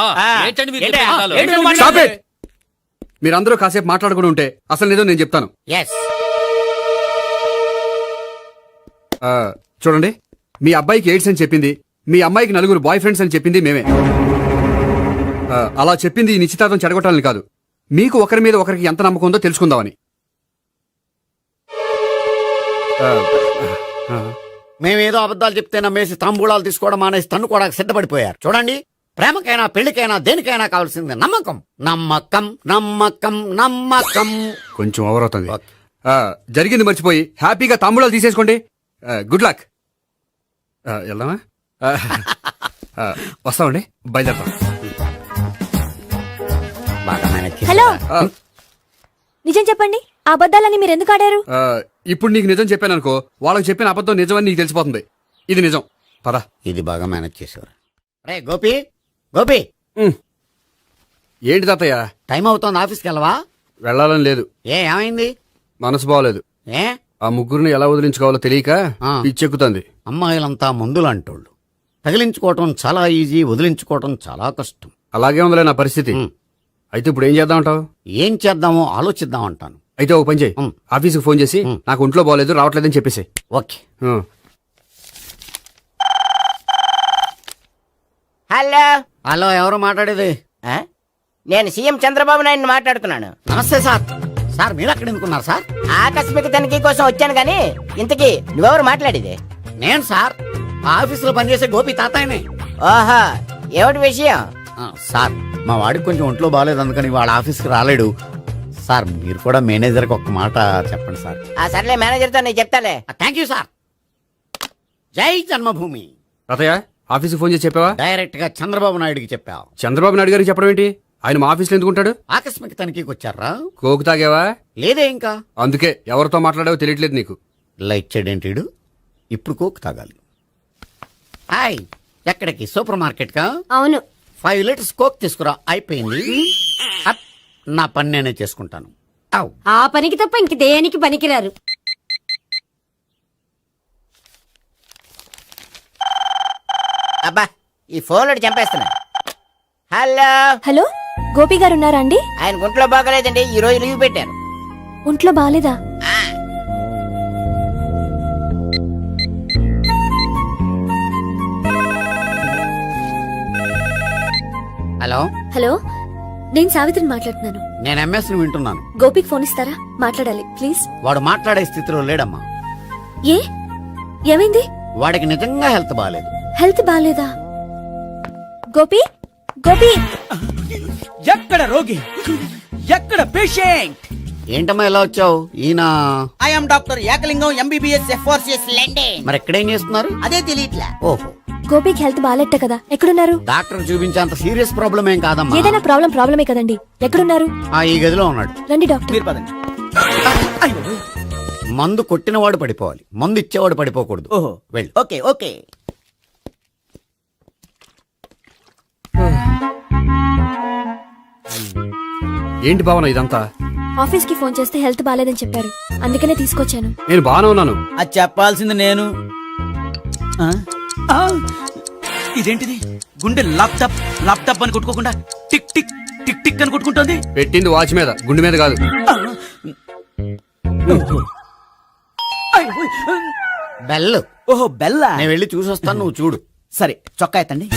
[SPEAKER 6] ఏంటండి మీరు
[SPEAKER 12] ఏంటయ్యా?
[SPEAKER 6] చెప్పే నిజాలు?
[SPEAKER 12] ఏంటి నువ్వు
[SPEAKER 1] Stop
[SPEAKER 12] మాట్లాడేది?
[SPEAKER 1] it! మీరందరూ కాసేపు మాట్లాడుకుని ఉంటే అసలు ఏదో నేను చెప్తాను.
[SPEAKER 3] ఎస్.
[SPEAKER 1] ఆ, చూడండి, మీ అబ్బాయికి ఎయిడ్స్ అని చెప్పింది, మీ అమ్మాయికి 4 బాయ్ ఫ్రెండ్స్ అని చెప్పింది మేమే. అలా చెప్పింది ఈ నిశ్చితార్థం చెడగొట్టాలని కాదు, మీకు ఒకరి మీద ఒకరికి ఎంత నమ్మకం ఉందో తెలుసుకుందామని.
[SPEAKER 3] మేమేదో అబద్ధాలు చెప్తే నమ్మేసి తాంబూలాలు తీసుకోవడం మానేసి తన్ను కూడా సిద్ధపడిపోయారు. చూడండి, ప్రేమకైనా పెళ్లికైనా దేనికైనా కావాల్సింది నమ్మకం. నమ్మకం నమ్మకం నమ్మకం.
[SPEAKER 1] కొంచెం ఓవర్ అవుతుంది. జరిగింది మర్చిపోయి హ్యాపీగా తాంబూలాలు తీసేసుకోండి. Good luck. వెళ్దామా? వస్తామండి, బయలుదేరతాం.
[SPEAKER 3] బాగా మేనేజ్ చేశారు.
[SPEAKER 2] హలో, నిజం చెప్పండి, ఆ అబద్ధాలని మీరు ఎందుకు ఆడారు?
[SPEAKER 1] ఇప్పుడు నీకు నిజం చెప్పాను అనుకో, వాళ్ళకి చెప్పిన అబద్ధం నిజమని నీకు తెలిసిపోతుంది. ఇది నిజం. పదా.
[SPEAKER 3] ఇది బాగా మేనేజ్ చేసేవారు. రే గోపి, గోపి,
[SPEAKER 1] ఏంటి తాతయ్య?
[SPEAKER 3] టైం అవుతోంది, ఆఫీస్కి వెళ్ళవా?
[SPEAKER 1] వెళ్ళాలని లేదు.
[SPEAKER 3] ఏమైంది?
[SPEAKER 1] మనసు బాగోలేదు.
[SPEAKER 3] ఏ?
[SPEAKER 1] ఆ ముగ్గురిని ఎలా వదిలించుకోవాలో తెలియక పిచ్చెక్కుతుంది.
[SPEAKER 3] అమ్మాయిలంతా మందులాంటోళ్ళు. తగిలించుకోవటం చాలా ఈజీ, వదిలించుకోవటం చాలా కష్టం.
[SPEAKER 1] అలాగే ఉందిలే నా పరిస్థితి. అయితే ఇప్పుడు ఏం చేద్దామంటావు?
[SPEAKER 3] ఏం చేద్దామో ఆలోచిద్దాం అంటాను.
[SPEAKER 1] అయితే ఒక పని చేయి, ఆఫీస్కి ఫోన్ చేసి నాకు ఒంట్లో బాగోలేదు, రావట్లేదని చెప్పేసి.
[SPEAKER 3] ఓకే.
[SPEAKER 5] హలో.
[SPEAKER 3] హలో, ఎవరు మాట్లాడేది?
[SPEAKER 5] నేను సీఎం చంద్రబాబు నాయుడు మాట్లాడుతున్నాను.
[SPEAKER 3] నమస్తే సార్. సార్ మీరు అక్కడ ఎందుకున్నారు సార్?
[SPEAKER 5] ఆకస్మిక తనిఖీ కోసం వచ్చాను గానీ ఇంతకీ నువ్వెవరు మాట్లాడేది?
[SPEAKER 3] నేను సార్, ఆఫీసులో పనిచేసే గోపి తాతాయనే.
[SPEAKER 5] ఓహో, ఏమిటి విషయం?
[SPEAKER 3] సార్, మా వాడికి కొంచెం ఒంట్లో బాగాలేదు, అందుకని వాళ్ళ ఆఫీస్కి రాలేడు. సార్, మీరు కూడా మేనేజర్కి ఒక్క మాట చెప్పండి సార్.
[SPEAKER 5] ఆ సర్లే, మేనేజర్తో నేను చెప్తాలే.
[SPEAKER 3] Thank you sir. జై జన్మభూమి.
[SPEAKER 1] తాతయ్య, ఆఫీస్కి ఫోన్ చేసి చెప్పావా?
[SPEAKER 3] డైరెక్ట్ గా చంద్రబాబు నాయుడుకి చెప్పావు.
[SPEAKER 1] చంద్రబాబు నాయుడు గారికి చెప్పడం ఏంటి? ఆయన మా ఆఫీస్లో ఎందుకుంటాడు?
[SPEAKER 3] ఆకస్మిక తనిఖీకి వచ్చారా?
[SPEAKER 1] కోకు తాగావా?
[SPEAKER 3] లేదే ఇంకా.
[SPEAKER 1] అందుకే ఎవరితో మాట్లాడావో తెలియట్లేదు నీకు.
[SPEAKER 3] లైట్ చేయడేంటిడు? ఇప్పుడు కోక్ తాగాలి. హాయ్, ఎక్కడికి? సూపర్ మార్కెట్ కా?
[SPEAKER 11] అవును.
[SPEAKER 3] 5 లీటర్స్ కోక్ తీసుకురా. అయిపోయింది. అప్, నా పని నేనే చేసుకుంటాను. అవ్.
[SPEAKER 11] ఆ పనికి తప్ప ఇంక దేనికి పనికిరారు.
[SPEAKER 5] అబ్బా, ఈ ఫోన్ చంపేస్తున్నా. హలో.
[SPEAKER 2] హలో, గోపి గారు ఉన్నారా అండి?
[SPEAKER 5] ఆయన గుంట్లో బాగలేదండి, ఈ రోజు లీవ్ పెట్టారు.
[SPEAKER 2] ఒంట్లో బాగాలేదా?
[SPEAKER 3] హలో.
[SPEAKER 2] హలో, నేను సావిత్రిని మాట్లాడుతున్నాను.
[SPEAKER 3] నేను ఎంఎస్ ని వింటున్నాను.
[SPEAKER 2] గోపికి ఫోన్ ఇస్తారా? మాట్లాడాలి ప్లీజ్.
[SPEAKER 3] వాడు మాట్లాడే స్థితిలో లేడమ్మా.
[SPEAKER 2] ఏ, ఏమైంది?
[SPEAKER 3] వాడికి నిజంగా హెల్త్ బాగాలేదు.
[SPEAKER 2] హెల్త్ బాగాలేదా? గోపి, గోపి.
[SPEAKER 12] ఎక్కడ రోగి, ఎక్కడ పేషెంట్?
[SPEAKER 3] ఏంటమ్మా ఎలా వచ్చావు? ఈయన
[SPEAKER 5] I'm doctor Ekalingam MBBS FRCS London.
[SPEAKER 3] మరి ఎక్కడేం చేస్తున్నారు?
[SPEAKER 5] అదే తెలియట్లా.
[SPEAKER 3] ఓహో,
[SPEAKER 2] గోపికి హెల్త్ బాగాలెట్ట కదా, ఎక్కడున్నారు?
[SPEAKER 3] డాక్టర్ చూపించేంత సీరియస్ ప్రాబ్లం ఏం కాదమ్మా.
[SPEAKER 2] ఏదైనా ప్రాబ్లమే కదండి. ఎక్కడున్నారు?
[SPEAKER 3] ఈ గదిలో ఉన్నాడు.
[SPEAKER 2] రండి డాక్టర్.
[SPEAKER 12] మీరు పదండి.
[SPEAKER 3] మందు కొట్టినవాడు పడిపోవాలి, మందు ఇచ్చేవాడు పడిపోకూడదు.
[SPEAKER 12] ఓహో,
[SPEAKER 3] వెళ్ళు.
[SPEAKER 5] Okay okay.
[SPEAKER 1] ఏంటి భావన ఇదంతా?
[SPEAKER 2] ఆఫీస్ కి ఫోన్ చేస్తే హెల్త్ బాగాలేదని చెప్పారు, అందుకనే తీసుకొచ్చాను.
[SPEAKER 1] నేను బాగానే ఉన్నాను.
[SPEAKER 12] అది చెప్పాల్సింది నేను. ఇదేంటిది గుండె లాప్టాప్ లాప్టాప్ అని కొట్టుకోకుండా టిక్ టిక్ టిక్ టిక్ అని కొట్టుకుంటుంది.
[SPEAKER 1] పెట్టింది వాచ్ మీద, గుండె మీద కాదు.
[SPEAKER 3] బెల్.
[SPEAKER 12] ఓహో బెల్లా.
[SPEAKER 3] నేను వెళ్ళి చూసొస్తాను, నువ్వు చూడు.
[SPEAKER 12] సరే చొక్కా ఎత్తండి.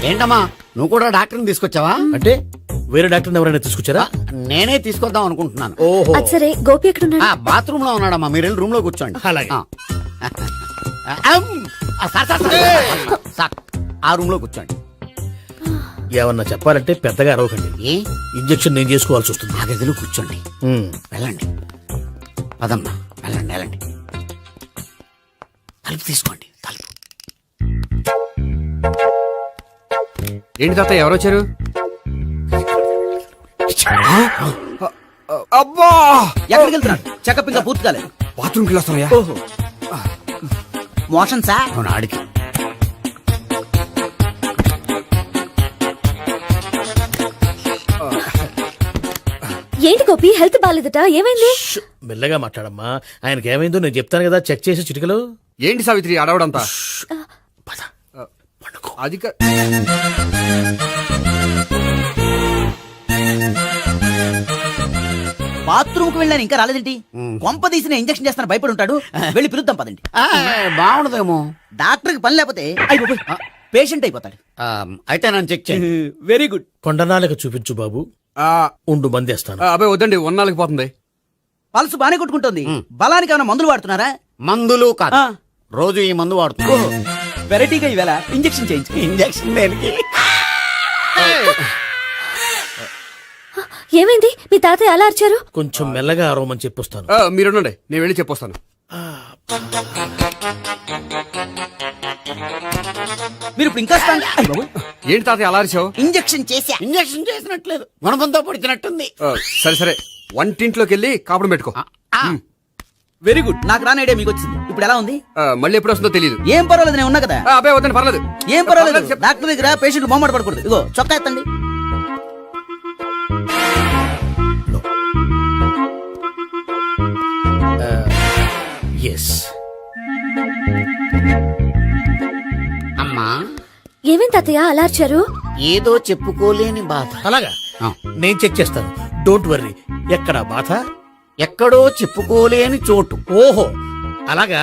[SPEAKER 3] ఏంటమ్మా నువ్వు కూడా డాక్టర్ని తీసుకొచ్చావా?
[SPEAKER 9] అంటే వేరే డాక్టర్ ఎవరైనా తీసుకొచ్చారా?
[SPEAKER 3] నేనే తీసుకొద్దాం అనుకుంటున్నాను.
[SPEAKER 9] ఓహో
[SPEAKER 2] అది సరే, గోపి ఎక్కడున్నాడు?
[SPEAKER 3] బాత్రూమ్ లో ఉన్నాడమ్మా, మీరు వెళ్ళి రూమ్ లో కూర్చోండి.
[SPEAKER 9] అలాగే.
[SPEAKER 3] సార్, ఆ రూమ్ లో కూర్చోండి.
[SPEAKER 9] ఏమన్నా చెప్పాలంటే పెద్దగా అరవకండి.
[SPEAKER 3] ఏ
[SPEAKER 9] ఇంజెక్షన్ నేను చేసుకోవాల్సి వస్తుంది.
[SPEAKER 3] ఆ గదిలో కూర్చోండి. వెళ్ళండి, పదమ్మా, వెళ్ళండి వెళ్ళండి. తలుపు తీసుకోండి, తలుపు.
[SPEAKER 1] ఏంటి తాత ఎవరు వచ్చారు? అబ్బా,
[SPEAKER 12] ఎక్కడికి వెళ్తున్నాడు? చెకప్ ఇంకా పూర్తి కాలేదు.
[SPEAKER 1] బాత్రూమ్కి వెళ్ళొస్తానయ్యా.
[SPEAKER 12] ఓహో మోషన్ సార్.
[SPEAKER 3] అవును, ఆడికి.
[SPEAKER 2] ఏంటి గోపి, హెల్త్ బాగాలేదట, ఏమైంది?
[SPEAKER 9] మెల్లగా మాట్లాడమ్మా. ఆయనకి ఏమైందో నేను చెప్తాను కదా, చెక్ చేసి చిటికలు.
[SPEAKER 1] ఏంటి సావిత్రి అడవడంతా? అది
[SPEAKER 12] బాత్రూమ్ కు వెళ్ళాను, ఇంకా రాలేదేంటి? కొంప తీసిన ఇంజక్షన్ చేస్తాను భయపడి ఉంటాడు. వెళ్ళి పిలుద్దాం పదండి.
[SPEAKER 3] బాగుండదేమో.
[SPEAKER 12] డాక్టర్ కి పని లేకపోతే పేషెంట్ అయిపోతాడు.
[SPEAKER 3] అయితే నన్ను చెక్ చేయండి.
[SPEAKER 12] Very good.
[SPEAKER 9] కొండనాలకు చూపించు బాబు. ఉండు మందేస్తాను.
[SPEAKER 1] అబ్బాయి వద్దండి, ఉన్నాళ్ళకి పోతుంది.
[SPEAKER 12] పల్స్ బానే కొట్టుకుంటుంది. బలానికి ఏమైనా మందులు వాడుతున్నారా?
[SPEAKER 3] మందులు కాదు, రోజు ఈ మందు వాడుతున్నా.
[SPEAKER 12] వెరైటీగా ఈవేళ ఇంజక్షన్ చేయించు.
[SPEAKER 3] ఇంజక్షన్ దేనికి?
[SPEAKER 2] ఏమైంది? మీ తాతయ్య అలా అరిచారు?
[SPEAKER 9] కొంచెం మెల్లగా అరవమని చెప్పొస్తాను.
[SPEAKER 1] మీరుండండి, నేను వెళ్ళి చెప్పొస్తాను.
[SPEAKER 12] మీరు ఇప్పుడు ఇంకా
[SPEAKER 1] ఏంటి తాతయ్య అలా అరిచావు?
[SPEAKER 12] ఇంజక్షన్ చేసా.
[SPEAKER 3] ఇంజక్షన్ చేసినట్లేదు, గుణపంతో పొడిచినట్టుంది.
[SPEAKER 1] సరే సరే, వంటింట్లోకి వెళ్ళి కాపుడు పెట్టుకో.
[SPEAKER 12] Very good. నాకు రాని ఐడియా మీకు వచ్చింది. ఇప్పుడు ఎలా ఉంది?
[SPEAKER 1] మళ్ళీ ఎప్పుడు వస్తుందో తెలియదు.
[SPEAKER 12] ఏం పర్వాలేదు, నేను ఉన్నా కదా.
[SPEAKER 1] అబ్బాయి వద్దండి, పర్లేదు.
[SPEAKER 12] ఏం పర్వాలేదు. డాక్టర్ దగ్గర పేషెంట్ మొహమాట పడకూడదు. ఇగో చొక్కా ఎత్తండి.
[SPEAKER 9] ఎస్.
[SPEAKER 3] అమ్మా,
[SPEAKER 2] ఏమేం తాతయ్య అలా అరిచారు?
[SPEAKER 3] ఏదో చెప్పుకోలేని బాధ.
[SPEAKER 9] అలాగా, నేను చెక్ చేస్తాను. Don't worry. ఎక్కడ బాధ?
[SPEAKER 3] ఎక్కడో చెప్పుకోలేని చోటు.
[SPEAKER 9] ఓహో అలాగా,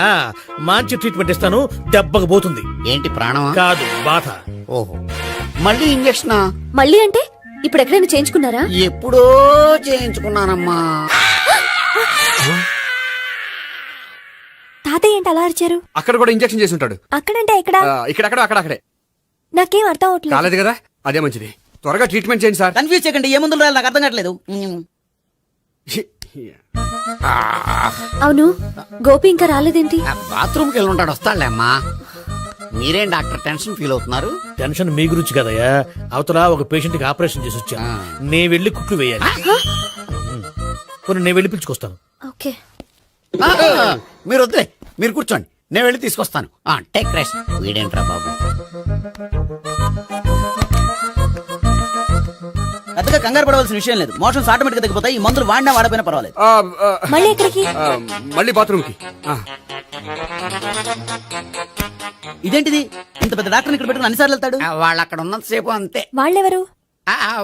[SPEAKER 9] మంచి ట్రీట్మెంట్ ఇస్తాను, దెబ్బకు పోతుంది.
[SPEAKER 3] ఏంటి, ప్రాణమా?
[SPEAKER 9] కాదు, బాధ.
[SPEAKER 3] ఓహో, మళ్ళీ ఇంజక్షనా?
[SPEAKER 2] మళ్ళీ అంటే ఇప్పుడు ఎక్కడైనా చేయించుకున్నారా?
[SPEAKER 3] ఎప్పుడో చేయించుకున్నానమ్మా.
[SPEAKER 2] తాతయ్య ఏంటి అలా అరిచారు?
[SPEAKER 1] అక్కడ కూడా ఇంజక్షన్ చేసి ఉంటాడు.
[SPEAKER 2] అక్కడంటే ఎక్కడ?
[SPEAKER 1] ఇక్కడక్కడ అక్కడక్కడే.
[SPEAKER 2] నాకేం అర్థం అవట్లేదు.
[SPEAKER 1] కాలేదు కదా, అదే మంచిది. త్వరగా ట్రీట్మెంట్ చేయండి సార్.
[SPEAKER 12] కన్ఫ్యూజ్ చేయకండి. ఏ మందులు రాయాలి నాకు అర్థం కావట్లేదు.
[SPEAKER 2] అవును, గోపి ఇంకా రాలేదేంటి?
[SPEAKER 3] బాత్రూమ్కి వెళ్ళి ఉంటాడు, వస్తాడులే అమ్మా. మీరేం డాక్టర్ టెన్షన్ ఫీల్ అవుతున్నారు?
[SPEAKER 9] టెన్షన్ మీ గురించి కదయ్యా. అవతల ఒక పేషెంట్ కి ఆపరేషన్ చేసి వచ్చా. నేను వెళ్ళి కుట్లు వేయాలి. కొన్ని నేను వెళ్ళి పిలుచుకొస్తాను.
[SPEAKER 2] ఓకే,
[SPEAKER 3] మీరు వద్దులే, మీరు కూర్చోండి, నేను వెళ్ళి తీసుకొస్తాను. Take rest. వీడేంట్రా బాబు,
[SPEAKER 12] పెద్దగా కంగారు పడవలసిన విషయం లేదు. మోషన్స్ ఆటోమేటిక్ గా తగ్గిపోతాయి. ఈ మందులు వాడినా వాడపోయినా పర్వాలేదు.
[SPEAKER 2] మళ్ళీ ఎక్కడికి?
[SPEAKER 1] మళ్ళీ బాత్రూమ్కి.
[SPEAKER 12] ఇదేంటిది, ఇంత పెద్ద డాక్టర్ ఇక్కడ పెట్టుకుని అన్నిసార్లు వెళ్తాడు?
[SPEAKER 3] వాళ్ళు అక్కడ ఉన్నంతసేపు అంతే.
[SPEAKER 2] వాళ్ళెవరు?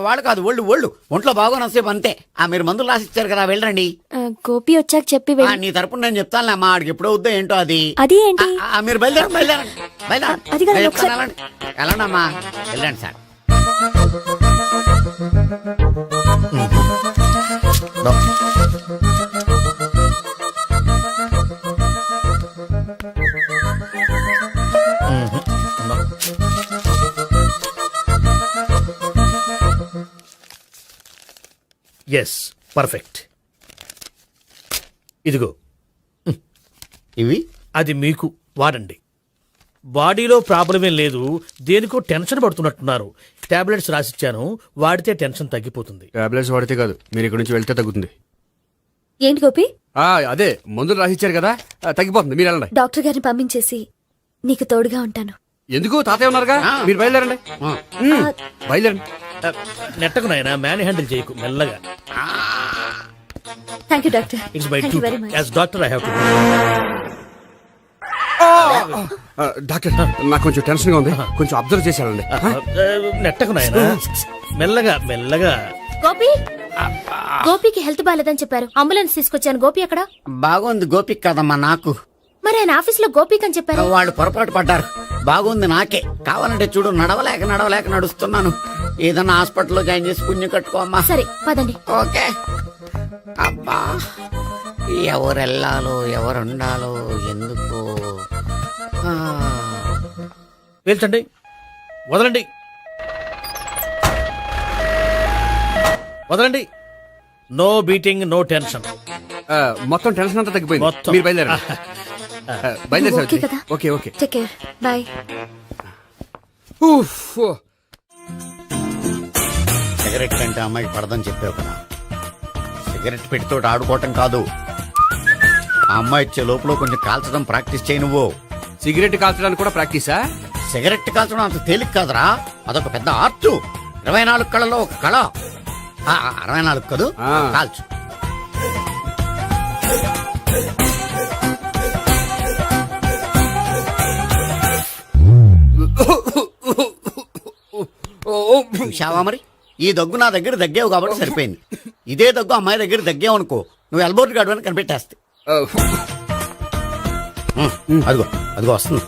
[SPEAKER 3] వాళ్ళు కాదు, ఒళ్ళు ఒంట్లో బాగోనంతసేపు అంతే. మీరు మందులు రాసిచ్చారు కదా, వెళ్ళండి.
[SPEAKER 2] గోపి వచ్చాక చెప్పి
[SPEAKER 3] నీ తరపున నేను చెప్తానులే అమ్మా, ఆడికి ఎప్పుడో వద్దో ఏంటో అది.
[SPEAKER 2] అది ఏంటి?
[SPEAKER 3] మీరు బయలుదేరండి.
[SPEAKER 2] అది కాదు, ఒకసారి-
[SPEAKER 3] వెళ్ళండి అమ్మా, వెళ్ళండి సార్.
[SPEAKER 9] Yes, perfect. ఇదిగో
[SPEAKER 3] ఇవి
[SPEAKER 9] అది మీకు వాడండి. బాడీలో ప్రాబ్లం ఏం లేదు, దేనికో టెన్షన్ పడుతున్నట్టున్నారు. టాబ్లెట్స్ రాసిచ్చాను, వాడితే టెన్షన్ తగ్గిపోతుంది.
[SPEAKER 1] టాబ్లెట్స్ వాడితే కాదు, మీరు ఇక్కడ నుంచి వెళ్తే తగ్గుతుంది.
[SPEAKER 2] ఏంటి గోపి?
[SPEAKER 1] అదే మందులు రాసిచ్చారు కదా, తగ్గిపోతుంది. మీరు వెళ్ళండి.
[SPEAKER 2] డాక్టర్ గారిని పంపించేసి నీకు తోడుగా ఉంటాను.
[SPEAKER 1] ఎందుకు, తాతయ్య ఉన్నారుగా, మీరు బయలుదేరండి. బయలుదేరండి.
[SPEAKER 9] నెట్టకు నాయనా, మ్యాన్ హ్యాండిల్ చేయకు, మెల్లగా.
[SPEAKER 2] Thank you doctor.
[SPEAKER 9] It's my
[SPEAKER 2] thank you very much.
[SPEAKER 9] As doctor I have to.
[SPEAKER 1] Doctor నాకు కొంచెం టెన్షన్ గా ఉంది, కొంచెం అబ్జర్వ్ చేశానండి.
[SPEAKER 12] నెట్టకు నాయనా మెల్లగా మెల్లగా.
[SPEAKER 2] గోపి గోపికి హెల్త్ బాలేదని చెప్పారు, అంబులెన్స్ తీసుకొచ్చాను. గోపి అక్కడ
[SPEAKER 3] బాగుంది గోపిక్ కదమ్మా నాకు.
[SPEAKER 2] మరి ఆయన ఆఫీస్ లో గోపిక్ అని చెప్పారు.
[SPEAKER 3] వాళ్ళు పొరపాటు పడ్డారు. బాగుంది నాకే. కావాలంటే చూడు, నడవలేక నడుస్తున్నాను. ఏదన్నా హాస్పిటల్లో జాయిన్ చేసి పుణ్యం కట్టుకోమ్మా.
[SPEAKER 2] సరే పదండి.
[SPEAKER 3] ఓకే. అబ్బా, ఎవరెళ్ళాలో ఎవరుండాలో ఎందుకు.
[SPEAKER 12] పీల్చండి, వదలండి, వదలండి. No beating, no tension.
[SPEAKER 1] మొత్తం టెన్షన్ అంతా తగ్గిపోయింది.
[SPEAKER 12] మొత్తం.
[SPEAKER 1] మీరు బయలుదేరండి. బయలుదేరి
[SPEAKER 2] ఓకే
[SPEAKER 1] సావిత్రి.
[SPEAKER 2] కదా?
[SPEAKER 1] Okay okay.
[SPEAKER 2] Take care, bye.
[SPEAKER 3] Cigarette కంటే అమ్మాయికి పడదని చెప్పావు కదా. సిగరెట్ పెట్టితో ఆడుకోవటం కాదు, ఆ అమ్మాయి ఇచ్చే లోపల కొంచెం కాల్చడం ప్రాక్టీస్ చేయి నువ్వు.
[SPEAKER 1] సిగరెట్ కాల్చడానికి కూడా ప్రాక్టీసా?
[SPEAKER 3] సిగరెట్ కాల్చడం అంత తేలిక కాదురా, అదొక పెద్ద ఆర్ట్. 24 కళలో ఒక కళ. 64 కదూ, కాల్చు. చూశావా మరి, ఈ దగ్గు నా దగ్గర దగ్గేవు కాబట్టి సరిపోయింది. ఇదే దగ్గు అమ్మాయి దగ్గర దగ్గేవు అనుకో, నువ్వు ఎల్బోర్డ్ గార్డు అని కనిపెట్టేస్తే. అదిగో అదిగో వస్తుంది.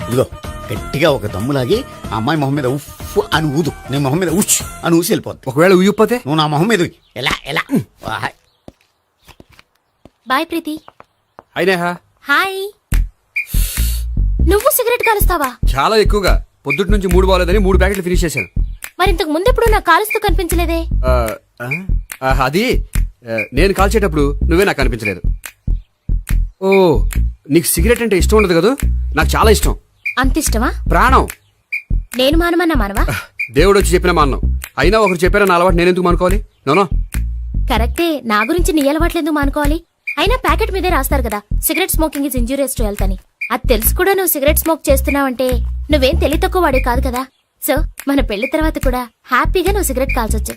[SPEAKER 3] ఇదిగో గట్టిగా ఒక దమ్ములాగి ఆ అమ్మాయి మొహం మీద ఉఫ్ అని ఊదు, నీ మొహం మీద ఉచ్ అని ఊసి వెళ్ళిపోద్ది.
[SPEAKER 1] ఒకవేళ ఊగిపోతే
[SPEAKER 3] నువ్వు నా మొహం మీద ఎలా ఎలా.
[SPEAKER 2] బాయ్ ప్రీతి.
[SPEAKER 1] అయినా
[SPEAKER 2] హాయ్. నువ్వు సిగరెట్ కాలుస్తావా?
[SPEAKER 1] చాలా ఎక్కువగా. పొద్దుటి నుంచి 3 బాలేదని 3 ప్యాకెట్లు ఫినిష్ చేశాను.
[SPEAKER 2] మరి ఇంతకు ముందెప్పుడు నాకు కాలుస్తూ కనిపించలేదే?
[SPEAKER 1] అది నేను కాల్చేటప్పుడు నువ్వే నాకు కనిపించలేదు. ఓ, నీకు సిగరెట్ అంటే ఇష్టం ఉండదు కదా? నాకు చాలా ఇష్టం.
[SPEAKER 2] అంత ఇష్టమా?
[SPEAKER 1] ప్రాణం.
[SPEAKER 2] నేను మానమన్నా మానవా?
[SPEAKER 1] దేవుడు వచ్చి చెప్పిన మానం. అయినా ఒకరు చెప్పారా నా అలవాటు నేనెందుకు మానుకోవాలి? నోనో.
[SPEAKER 2] కరెక్టే, నా గురించి నీ అలవాట్లేందుకు మానుకోవాలి? అయినా ప్యాకెట్ మీదే రాస్తారు కదా, cigarette smoking is injurious to health అని. అది తెలుసు కూడా నువ్వు సిగరెట్ స్మోక్ చేస్తున్నావంటే నువ్వేం తెలివి తక్కువ వాడే కాదు కదా. సో మన పెళ్లి తర్వాత కూడా హ్యాపీగా నువ్వు సిగరెట్ కాల్చొచ్చు.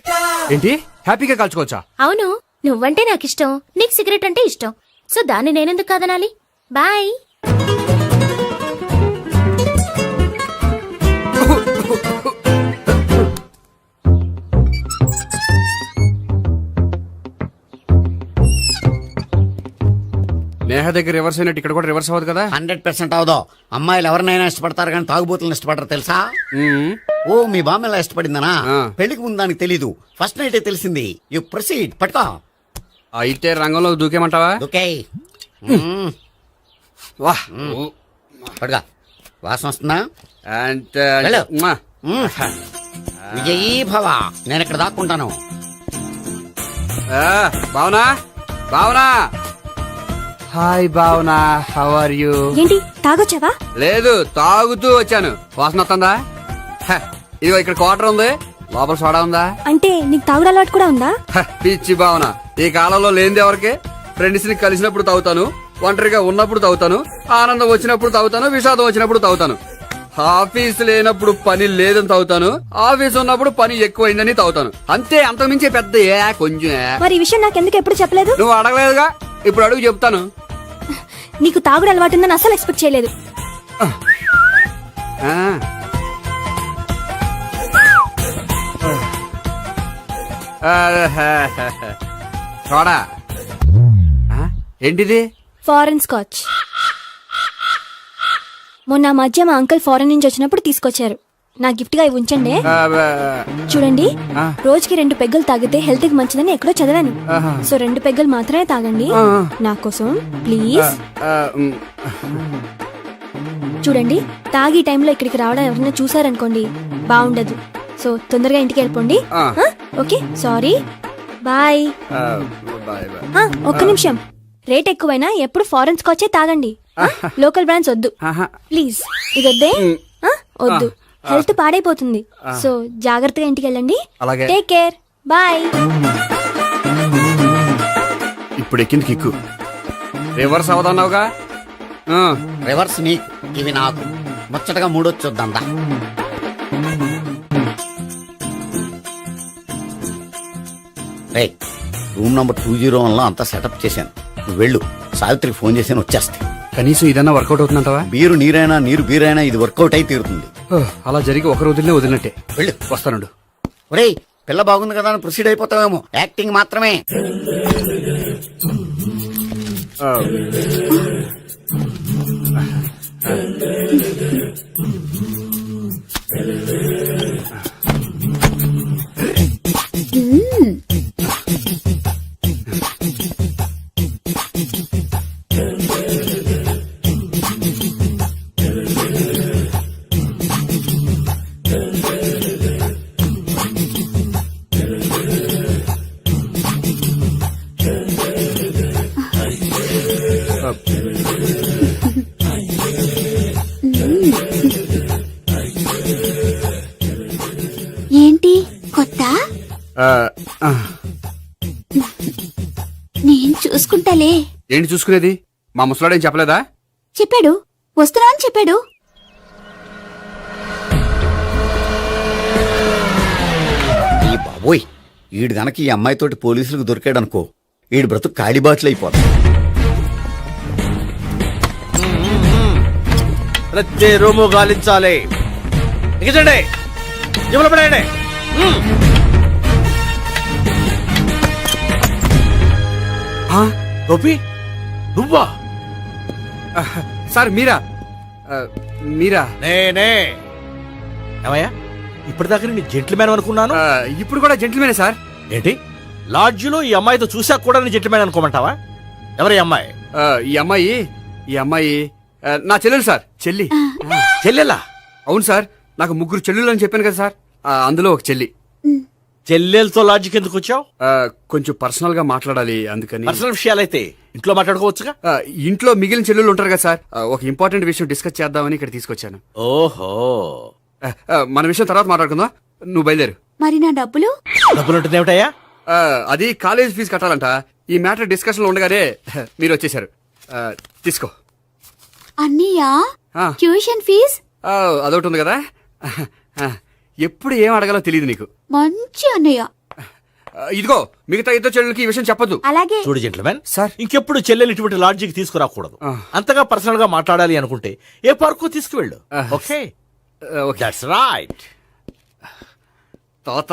[SPEAKER 1] ఏంటి, హ్యాపీగా కాల్చుకోవచ్చా?
[SPEAKER 2] అవును, నువ్వంటే నాకు ఇష్టం, నీకు సిగరెట్ అంటే ఇష్టం. సో దాన్ని నేనెందుకు కాదనాలి? బాయ్.
[SPEAKER 1] నేహ దగ్గర రివర్స్ అయినట్టు ఇక్కడ కూడా రివర్స్ అవ్వదు కదా?
[SPEAKER 3] 100% అవదో. అమ్మాయిలు ఎవరినైనా ఇష్టపడతారు కానీ తాగుబోతులను ఇష్టపడరు తెలుసా? ఓ, మీ బామ్మ ఎలా ఇష్టపడిందనా? పెళ్లికి ముందు దానికి తెలీదు, ఫస్ట్ నైట్ తెలిసింది. You proceed. పట్టుకో.
[SPEAKER 1] అయితే రంగంలో దూకేమంటావా?
[SPEAKER 3] ఓకే.
[SPEAKER 1] వా,
[SPEAKER 3] పట్టుకో. వాసన వస్తుందా?
[SPEAKER 1] వెళ్ళు.
[SPEAKER 3] విజయీ భవ. నేను ఇక్కడ దాక్కుంటాను.
[SPEAKER 1] Bhavana, Bhavana. Hi Bhavana, how are you?
[SPEAKER 2] ఏంటి తాగొచ్చావా?
[SPEAKER 1] లేదు, తాగుతూ వచ్చాను. వాసన వస్తుందా? ఇదిగో ఇక్కడ క్వార్టర్ ఉంది, లోపల సోడా ఉందా?
[SPEAKER 2] అంటే నీకు తాగుడు అలవాటు కూడా ఉందా?
[SPEAKER 1] పిచ్చి భావన, ఈ కాలంలో లేనిది ఎవరికి? ఫ్రెండ్స్ ని కలిసినప్పుడు తాగుతాను, ఒంటరిగా ఉన్నప్పుడు తాగుతాను, ఆనందం వచ్చినప్పుడు తాగుతాను, విషాదం వచ్చినప్పుడు తాగుతాను. ఆఫీస్ లేనప్పుడు పని లేదని తాగుతాను, ఆఫీస్ ఉన్నప్పుడు పని ఎక్కువైందని తాగుతాను. అంతే, అంతకుమించే పెద్ద కొంచెం.
[SPEAKER 2] మరి ఈ విషయం నాకెందుకు ఎప్పుడు చెప్పలేదు?
[SPEAKER 1] నువ్వు అడగలేదుగా, ఇప్పుడు అడుగు చెప్తాను.
[SPEAKER 2] నీకు తాగుడు అలవాటు ఉందని అసలు ఎక్స్పెక్ట్ చేయలేదు.
[SPEAKER 1] చూడా, ఏంటిది?
[SPEAKER 2] Foreign scotch. మొన్న మధ్య మా అంకుల్ ఫారెన్ నుంచి వచ్చినప్పుడు తీసుకొచ్చారు. నా గిఫ్ట్ గా ఇవి ఉంచండి. చూడండి, రోజుకి 2 పెగ్గులు తాగితే హెల్త్ కి మంచిదని ఎక్కడో చదివాను. సో 2 పెగ్గులు మాత్రమే తాగండి నా కోసం ప్లీజ్. చూడండి, తాగి టైంలో ఇక్కడికి రావడం ఎవరైనా చూసారనుకోండి బాగుండదు. సో తొందరగా ఇంటికి వెళ్ళిపోండి. Okay, sorry, bye. ఒక్క నిమిషం, రేట్ ఎక్కువైనా ఎప్పుడు ఫారెన్ స్కాచే తాగండి, లోకల్ బ్రాండ్స్ వద్దు ప్లీజ్. ఇది వద్దే, వద్దు, హెల్త్ పాడైపోతుంది. సో జాగ్రత్తగా ఇంటికి వెళ్ళండి. Take care, bye.
[SPEAKER 1] ఇప్పుడు ఎక్కింది కిక్కు. రివర్స్ అవదన్నావుగా?
[SPEAKER 3] రివర్స్ నీకు, ఇవి నాకు. ముచ్చటగా 3 చూద్దాం. రే, రూమ్ నంబర్ 201లో అంతా సెటప్ చేశాను. నువ్వు వెళ్ళు, సావిత్రికి ఫోన్ చేశాను, వచ్చేస్తా.
[SPEAKER 1] కనీసం ఇదన్నా వర్కౌట్ అవుతుందంటావా?
[SPEAKER 3] బీరు నీరైనా నీరు బీరైనా ఇది వర్కౌట్ అయి తీరుతుంది.
[SPEAKER 1] అలా జరిగి ఒక రోజులనే వదిలినట్టే.
[SPEAKER 3] వెళ్ళు.
[SPEAKER 1] వస్తానుండు.
[SPEAKER 3] ఒరేయ్ పిల్ల బాగుంది కదా అని ప్రొసీడ్ అయిపోతావేమో. యాక్టింగ్ మాత్రమే.
[SPEAKER 2] ఏంటి కొత్త? నేను చూసుకుంటాలే.
[SPEAKER 1] ఏంటి చూసుకునేది? మా ముసలాడేం చెప్పలేదా?
[SPEAKER 2] చెప్పాడు, వస్తున్నా అని చెప్పాడు.
[SPEAKER 3] ఈ బాబోయ్ ఈడు గనక ఈ అమ్మాయితోటి పోలీసులకు దొరికాడనుకో ఈడు బ్రతుకు కాళీబాట్లు అయిపోతాడు.
[SPEAKER 9] ప్రతి రూము గాలించాలి. ఎగచండి, జబ్బులు పడేయండి.
[SPEAKER 7] గోపి నువ్వా?
[SPEAKER 1] సార్ మీరా? మీరా?
[SPEAKER 9] నేనే. ఏమయ్యా, ఇప్పటిదాకా నేను జెంట్లమ్యాన్ అనుకున్నాను.
[SPEAKER 1] ఇప్పుడు కూడా జెంటిల్మేనే సార్.
[SPEAKER 9] ఏంటి లాడ్జిలో ఈ అమ్మాయితో చూసాక కూడా నేను జెంట్లమ్యాన్ అనుకోమంటావా? ఎవరి అమ్మాయి?
[SPEAKER 1] ఈ అమ్మాయి నా చెల్లెలు సార్. చెల్లి.
[SPEAKER 9] చెల్లెలా?
[SPEAKER 1] అవును సార్, నాకు 3 చెల్లెలు అని చెప్పాను కదా సార్, అందులో ఒక చెల్లి.
[SPEAKER 9] చెల్లెలతో లాడ్జికి ఎందుకు వచ్చావు?
[SPEAKER 1] కొంచెం పర్సనల్ గా మాట్లాడాలి అందుకని.
[SPEAKER 9] పర్సనల్ విషయాలైతే ఇంట్లో మాట్లాడుకోవచ్చుగా.
[SPEAKER 1] ఇంట్లో మిగిలిన చెల్లెలు ఉంటారు కదా సార్, ఒక ఇంపార్టెంట్ విషయం డిస్కస్ చేద్దామని ఇక్కడ తీసుకొచ్చాను.
[SPEAKER 9] ఓహో,
[SPEAKER 1] మన విషయం తర్వాత మాట్లాడుకుందాం, నువ్వు బయలుదేరు.
[SPEAKER 2] మరి నా డబ్బులు?
[SPEAKER 9] డబ్బులు ఉంటుంది ఏమిటయ్యా?
[SPEAKER 1] అది కాలేజ్ ఫీజు కట్టాలంట. ఈ మ్యాటర్ డిస్కషన్ లో ఉండగానే మీరు వచ్చేసారు. తీసుకో.
[SPEAKER 2] అన్నయ్యా,
[SPEAKER 1] ఆ.
[SPEAKER 2] Tuition fees?
[SPEAKER 1] అదొకటి ఉంది కదా. ఎప్పుడు ఏం అడగాలో తెలియదు నీకు.
[SPEAKER 2] మంచి అన్నయ్య.
[SPEAKER 1] ఇదిగో మిగతా ఇద్దరు చెల్లెలకి ఈ విషయం చెప్పొద్దు.
[SPEAKER 2] అలాగే.
[SPEAKER 9] చూడు జెంట్లమెన్
[SPEAKER 1] సార్.
[SPEAKER 9] ఇంకెప్పుడు చెల్లెలు ఇటువంటి లాడ్జికి తీసుకురాకూడదు. అంతగా పర్సనల్ గా మాట్లాడాలి అనుకుంటే ఏ పార్కు తీసుకువెళ్ళు. Okay, that's right.
[SPEAKER 1] తాత